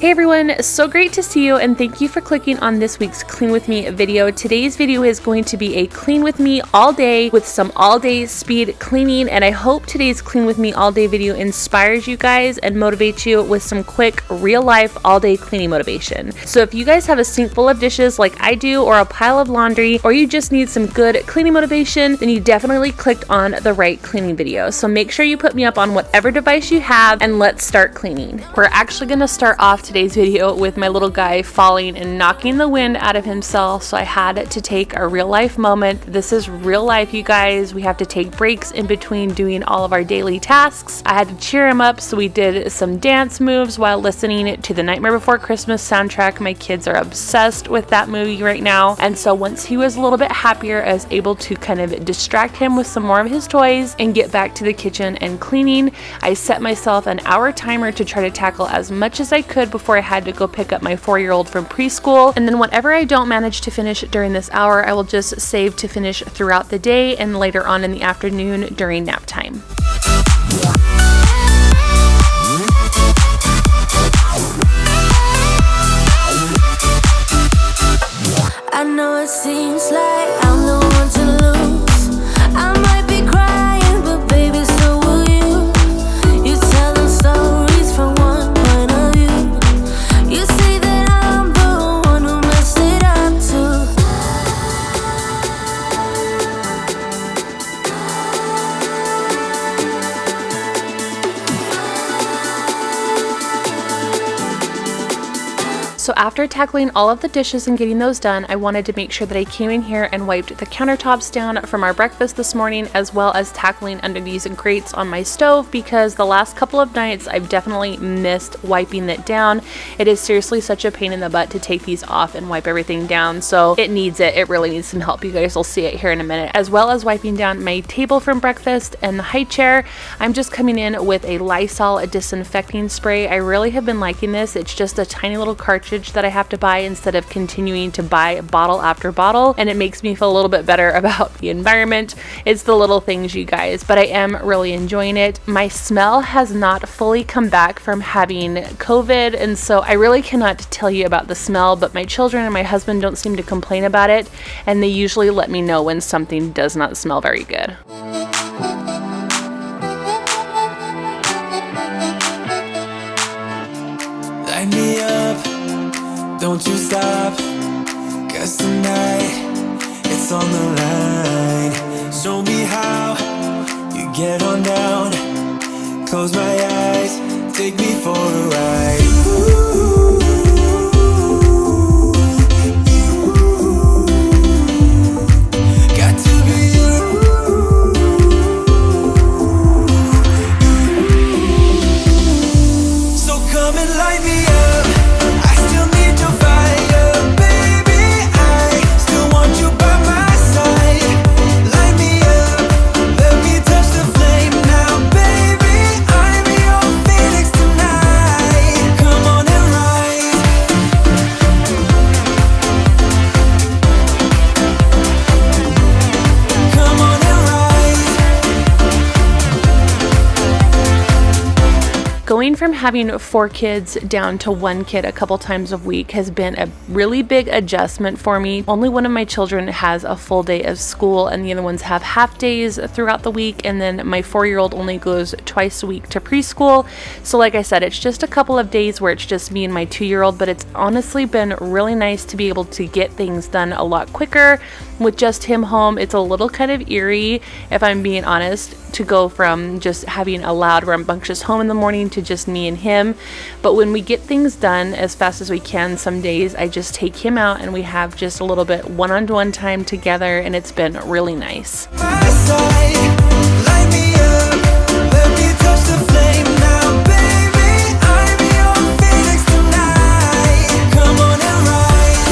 Hey everyone, so great to see you and thank you for clicking on this week's Clean With Me video. Today's video is going to be a Clean With Me all day with some all day speed cleaning, and I hope today's Clean With Me all day video inspires you guys and motivates you with some quick real life all day cleaning motivation. So if you guys have a sink full of dishes like I do, or a pile of laundry, or you just need some good cleaning motivation, then you definitely clicked on the right cleaning video. So make sure you put me up on whatever device you have and let's start cleaning. We're actually going to start off today's video with my little guy falling and knocking the wind out of himself, so I had to take a real life moment. This is real life, you guys. We have to take breaks in between doing all of our daily tasks. I had to cheer him up, so we did some dance moves while listening to the Nightmare Before Christmas soundtrack. My kids are obsessed with that movie right now, and so once he was a little bit happier, I was able to kind of distract him with some more of his toys and get back to the kitchen and cleaning. I set myself an hour timer to try to tackle as much as I could before I had to go pick up my 4-year-old from preschool, and then whatever I don't manage to finish during this hour, I will just save to finish throughout the day and later on in the afternoon during nap time. I know it seems like I'm the one to lose. I might be crying, but baby, so will you. You tell them stories from one point of view. You say that I'm the one who messed it up too. So after tackling all of the dishes and getting those done, I wanted to make sure that I came in here and wiped the countertops down from our breakfast this morning, as well as tackling under these grates on my stove, because the last couple of nights I've definitely missed wiping it down. It is seriously such a pain in the butt to take these off and wipe everything down, so it needs it. It really needs some help. You guys will see it here in a minute. As well as wiping down my table from breakfast and the high chair, I'm just coming in with a Lysol disinfecting spray. I really have been liking this. It's just a tiny little cartridge that I have to buy instead of continuing to buy bottle after bottle, and it makes me feel a little bit better about the environment. It's the little things, you guys, but I am really enjoying it. My smell has not fully come back from having COVID, and so I really cannot tell you about the smell, but my children and my husband don't seem to complain about it, and they usually let me know when something does not smell very good. Light me up, don't you stop, 'cause tonight it's on the line. Show me how you get on down. Close my eyes, take me for a ride. Got to be you. So come and light me up. I still need your fire, baby. I still want you by my side. Light me up, let me touch the flame now, baby. I'm your phoenix tonight. Come on and rise. Come on and rise. Going from having 4 kids down to 1 kid a couple times a week has been a really big adjustment for me. Only one of my children has a full day of school, and the other ones have half days throughout the week, and then my 4-year-old only goes twice a week to preschool. So like I said, it's just a couple of days where it's just me and my 2-year-old, but it's honestly been really nice to be able to get things done a lot quicker with just him home. It's a little kind of eerie, if I'm being honest, to go from just having a loud, rambunctious home in the morning to just me and him. But when we get things done as fast as we can, some days I just take him out and we have just a little bit one-on-one time together, and it's been really nice. My side, light me up, let me touch the flame now, baby. I'm your phoenix tonight. Come on and rise.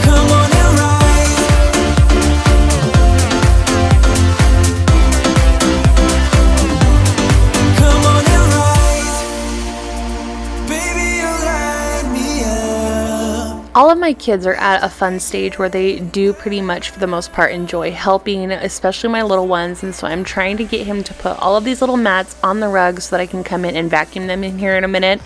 Come on and rise. Come on and rise. Baby, you light me up. All All of my kids are at a fun stage where they do pretty much for the most part enjoy helping, especially my little ones, and so I'm trying to get him to put all of these little mats on the rug so that I can come in and vacuum them in here in a minute.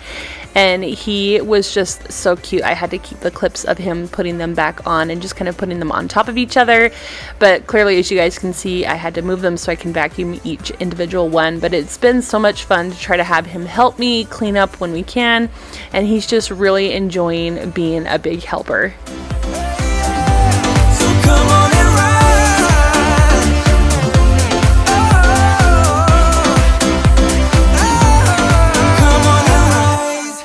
And he was just so cute. I had to keep the clips of him putting them back on and just kind of putting them on top of each other, but clearly, as you guys can see, I had to move them so I can vacuum each individual one. But it's been so much fun to try to have him help me clean up when we can, and he's just really enjoying being a big helper. So come on and ride. Come on and rise.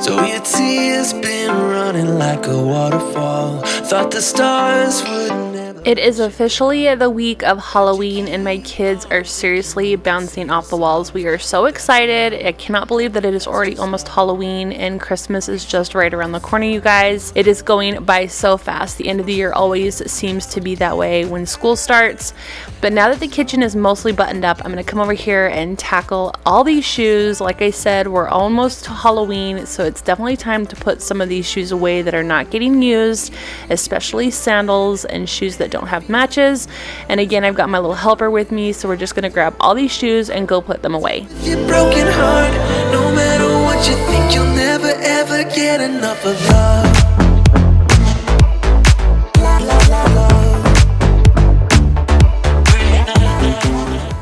So your tears been running like a waterfall. Thought the stars would never. It is officially the week of Halloween, and my kids are seriously bouncing off the walls. We are so excited. I cannot believe that it is already almost Halloween and Christmas is just right around the corner, you guys. It is going by so fast. The end of the year always seems to be that way when school starts. But now that the kitchen is mostly buttoned up, I'm going to come over here and tackle all these shoes. Like I said, we're almost to Halloween, so it's definitely time to put some of these shoes away that are not getting used, especially sandals and shoes that don't have matches. And again, I've got my little helper with me, so we're just going to grab all these shoes and go put them away. Your broken heart, no matter what you think, you'll never ever get enough of love.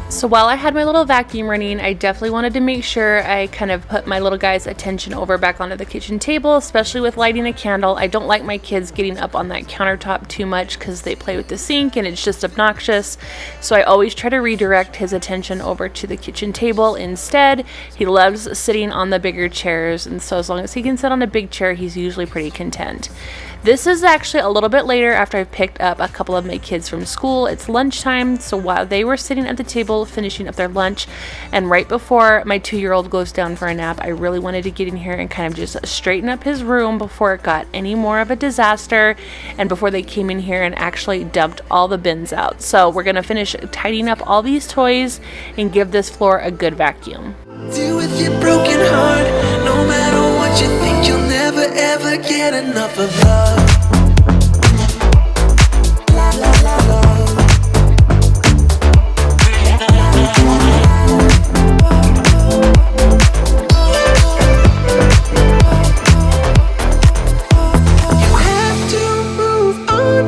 So while I had my little vacuum running, I definitely wanted to make sure I kind of put my little guy's attention over back onto the kitchen table, especially with lighting a candle. I don't like my kids getting up on that countertop too much because they play with the sink and it's just obnoxious. So I always try to redirect his attention over to the kitchen table instead. He loves sitting on the bigger chairs, and so as long as he can sit on a big chair, he's usually pretty content. This is actually a little bit later after I've picked up a couple of my kids from school. It's lunchtime, so while they were sitting at the table finishing up their lunch, and right before my 2-year-old goes down for a nap, I really wanted to get in here and kind of just straighten up his room before it got any more of a disaster and before they came in here and actually dumped all the bins out. So we're gonna finish tidying up all these toys and give this floor a good vacuum. Deal with your broken heart, no matter what you think, you'll never ever get enough of love. You have to move on.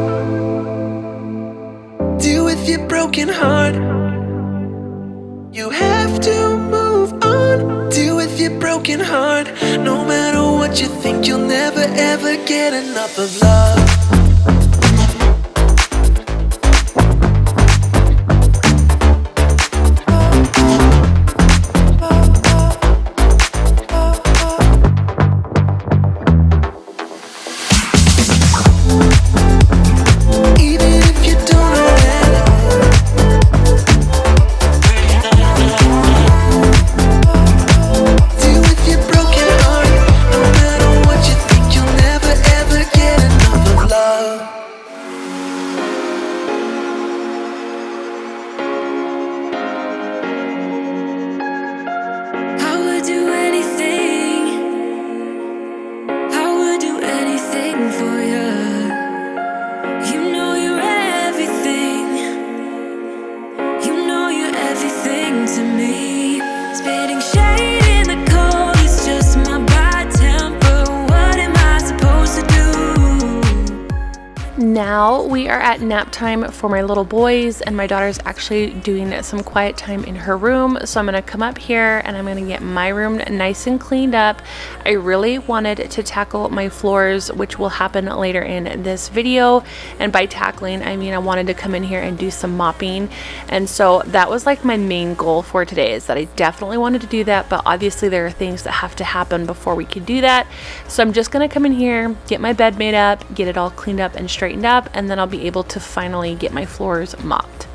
Deal with your broken heart. You have to move on. Deal with your broken heart. No matter what you think, you'll never ever get enough of love. Even if you don't know that. Deal with your broken heart. No matter what you think, you'll never ever get enough of love. I would do anything. I would do anything for you. You know you're everything. You know you're everything to me. Spitting shade in the cold is just my bad temper. What am I supposed to do? Now we are at nap time for my little boys, and my daughter's actually doing some quiet time in her room. So I'm gonna come up here and I'm gonna get my room nice and cleaned up. I really wanted to tackle my floors, which will happen later in this video. And by tackling, I mean I wanted to come in here and do some mopping. And so that was like my main goal for today, is that I definitely wanted to do that, but obviously there are things that have to happen before we can do that. So I'm just gonna come in here, get my bed made up, get it all cleaned up and straightened up, and then I'll be able to finally get my floors mopped.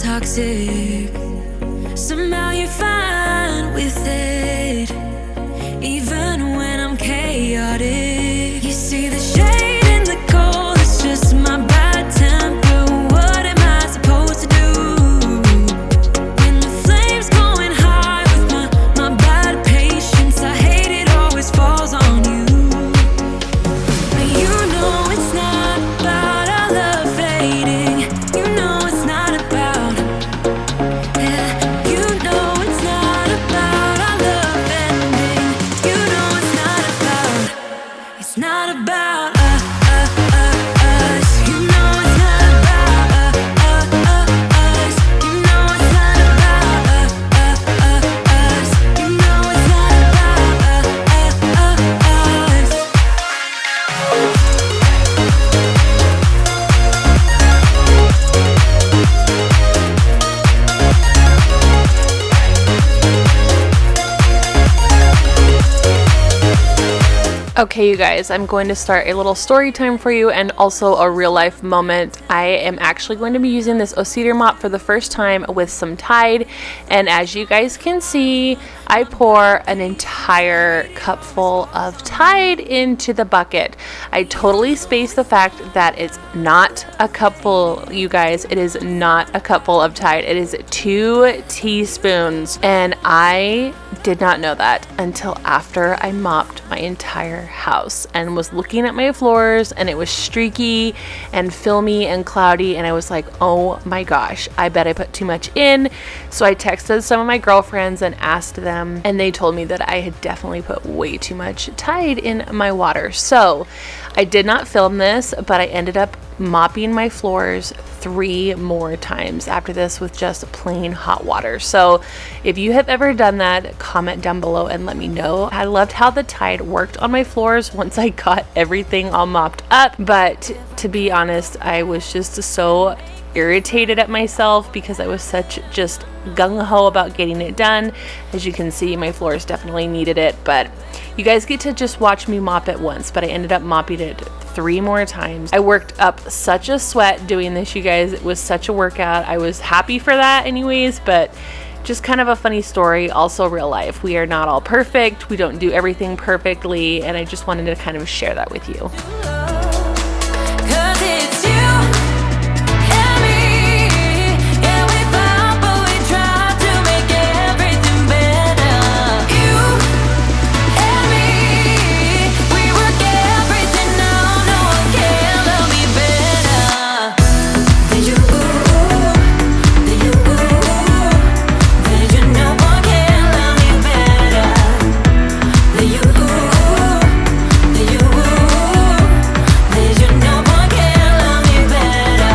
toxic. Somehow you're fine with it, even when I'm chaotic. You see the shade in the cold, it's just my bad temper. What am I supposed to do? When the flames going high with my bad patience, I hate it always falls on you. But you know it's not about our love fading. You know it's not about, yeah. You know it's not about our love ending. You know it's not about, it's not about us. You know it's not about us. You know it's not about us. You know it's not about us. Okay, you guys, I'm going to start a little story time for you and also a real life moment. I am actually going to be using this O-Cedar mop for the first time with some Tide, and as you guys can see, I pour an entire cup full of Tide into the bucket. I totally spaced the fact that it's not a cup full, you guys. It is not a cup full of Tide. It is 2 teaspoons, and I did not know that until after I mopped my entire house and was looking at my floors, and it was streaky and filmy and cloudy, and I was like, oh my gosh, I bet I put too much in. So I texted some of my girlfriends and asked them, and they told me that I had definitely put way too much Tide in my water. So I did not film this, but I ended up mopping my floors 3 more times after this with just plain hot water. So if you have ever done that, comment down below and let me know. I loved how the Tide worked on my floors once I got everything all mopped up, but to be honest, I was just so irritated at myself because I was such just gung-ho about getting it done. As you can see, my floors definitely needed it, but you guys get to just watch me mop it once, but I ended up mopping it 3 more times. I worked up such a sweat doing this, you guys. It was such a workout. I was happy for that anyways, but just kind of a funny story. Also real life. We are not all perfect. We don't do everything perfectly, and I just wanted to kind of share that with you. 'Cause it's you and me, yeah, we fought, but we tried to make everything better. You and me, we work everything out. No one can love me better than you. Than you. Than you. No one can love me better than you. Than you. There's you, no one can love me better.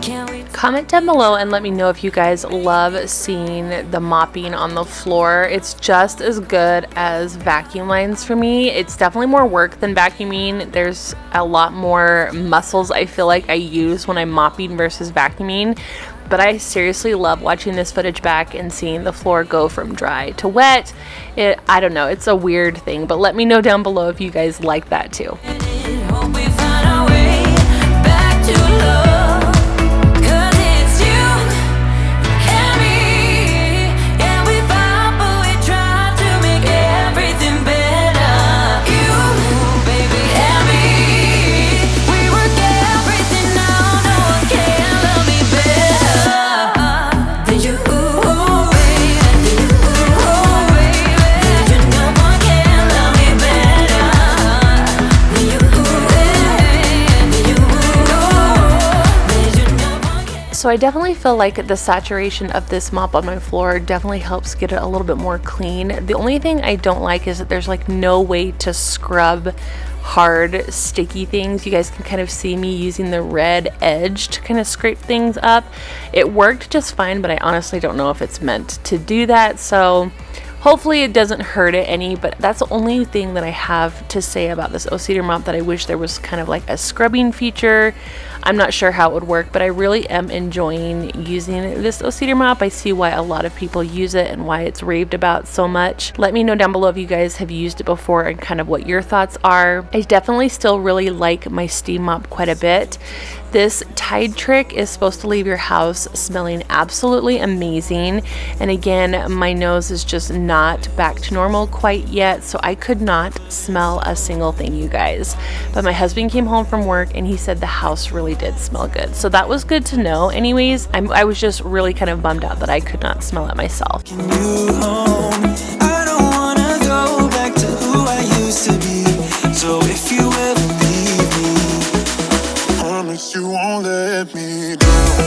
Can we Comment down below and let me know if you guys love seeing the mopping on the floor. It's just as good as vacuum lines for me. It's definitely more work than vacuuming. There's a lot more muscles I feel like I use when I'm mopping versus vacuuming. But I seriously love watching this footage back and seeing the floor go from dry to wet. I don't know, it's a weird thing, but let me know down below if you guys like that too. hope we find our way back to love? 'Cause it's you and me, yeah, we fought, but we tried to make everything better. You, baby, and me, we work everything out. No one can love me better than you, baby. Than you, baby. Than you, no one can love me better than you, So I definitely feel like the saturation of this mop on my floor definitely helps get it a little bit more clean. The only thing I don't like is that there's like no way to scrub hard sticky things. You guys can kind of see me using the red edge to kind of scrape things up. It worked just fine, but I honestly don't know if it's meant to do that. So hopefully it doesn't hurt it any, but that's the only thing that I have to say about this O-Cedar mop, that I wish there was kind of like a scrubbing feature. I'm not sure how it would work, but I really am enjoying using this cedar mop. I see why a lot of people use it and why it's raved about so much. Let me know down below if you guys have used it before and kind of what your thoughts are. I definitely still really like my steam mop quite a bit. This Tide trick is supposed to leave your house smelling absolutely amazing. And again, my nose is just not back to normal quite yet, so I could not smell a single thing, you guys. But my husband came home from work and he said the house really did smell good. So that was good to know. Anyways, I was just really kind of bummed out that I could not smell it myself. I don't wanna go back to who I used to be. So if you ever leave me, promise you won't let me down.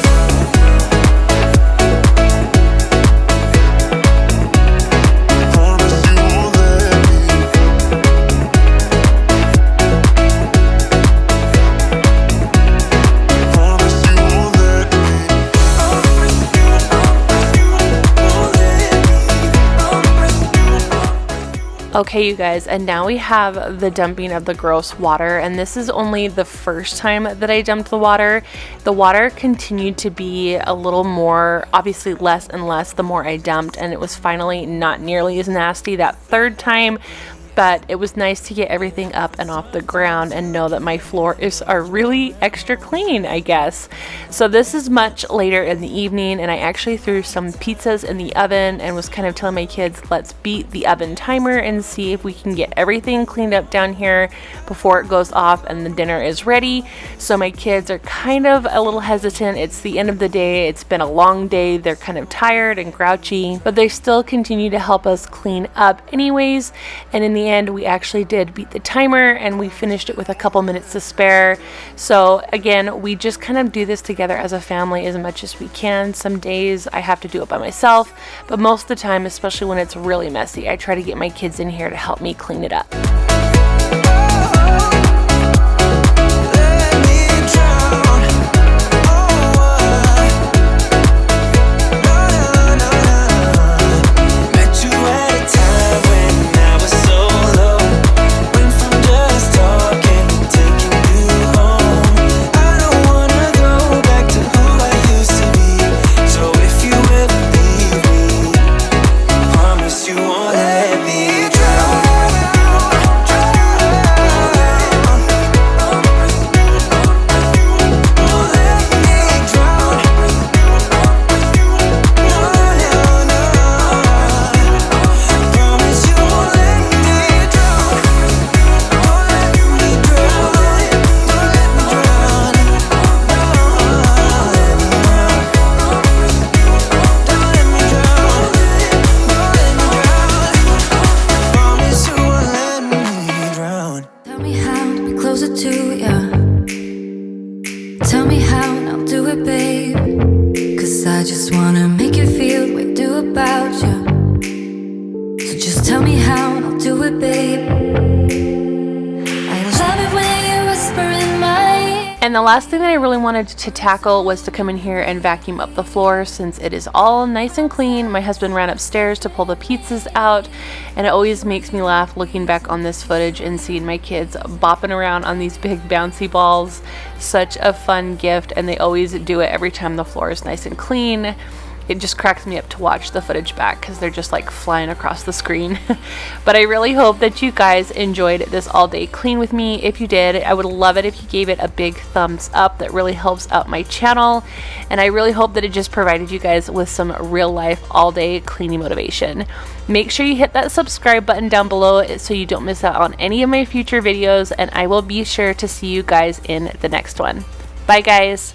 Okay, you guys, and now we have the dumping of the gross water, and this is only the first time that I dumped the water. The water continued to be a little more, obviously less and less the more I dumped, and it was finally not nearly as nasty that third time. But it was nice to get everything up and off the ground and know that my floors are really extra clean, I guess. So this is much later in the evening, and I actually threw some pizzas in the oven and was kind of telling my kids, let's beat the oven timer and see if we can get everything cleaned up down here before it goes off and the dinner is ready. So my kids are kind of a little hesitant. It's the end of the day. It's been a long day. They're kind of tired and grouchy, but they still continue to help us clean up anyways. And in the end, we actually did beat the timer and we finished it with a couple minutes to spare. So again, we just kind of do this together as a family as much as we can. Some days I have to do it by myself, but most of the time, especially when it's really messy, I try to get my kids in here to help me clean it up. I just wanna make you feel what I do about you. So just tell me how and I'll do it, babe. I love it when you whisper in my ear. And the last thing that I really wanted to tackle was to come in here and vacuum up the floor since it is all nice and clean. My husband ran upstairs to pull the pizzas out, and it always makes me laugh looking back on this footage and seeing my kids bopping around on these big bouncy balls. Such a fun gift, and they always do it every time the floor is nice and clean. It just cracks me up to watch the footage back because they're just like flying across the screen. But I really hope that you guys enjoyed this all day clean with me. If you did, I would love it if you gave it a big thumbs up. That really helps out my channel, and I really hope that it just provided you guys with some real life all day cleaning motivation. Make sure you hit that subscribe button down below so you don't miss out on any of my future videos, and I will be sure to see you guys in the next one. Bye guys.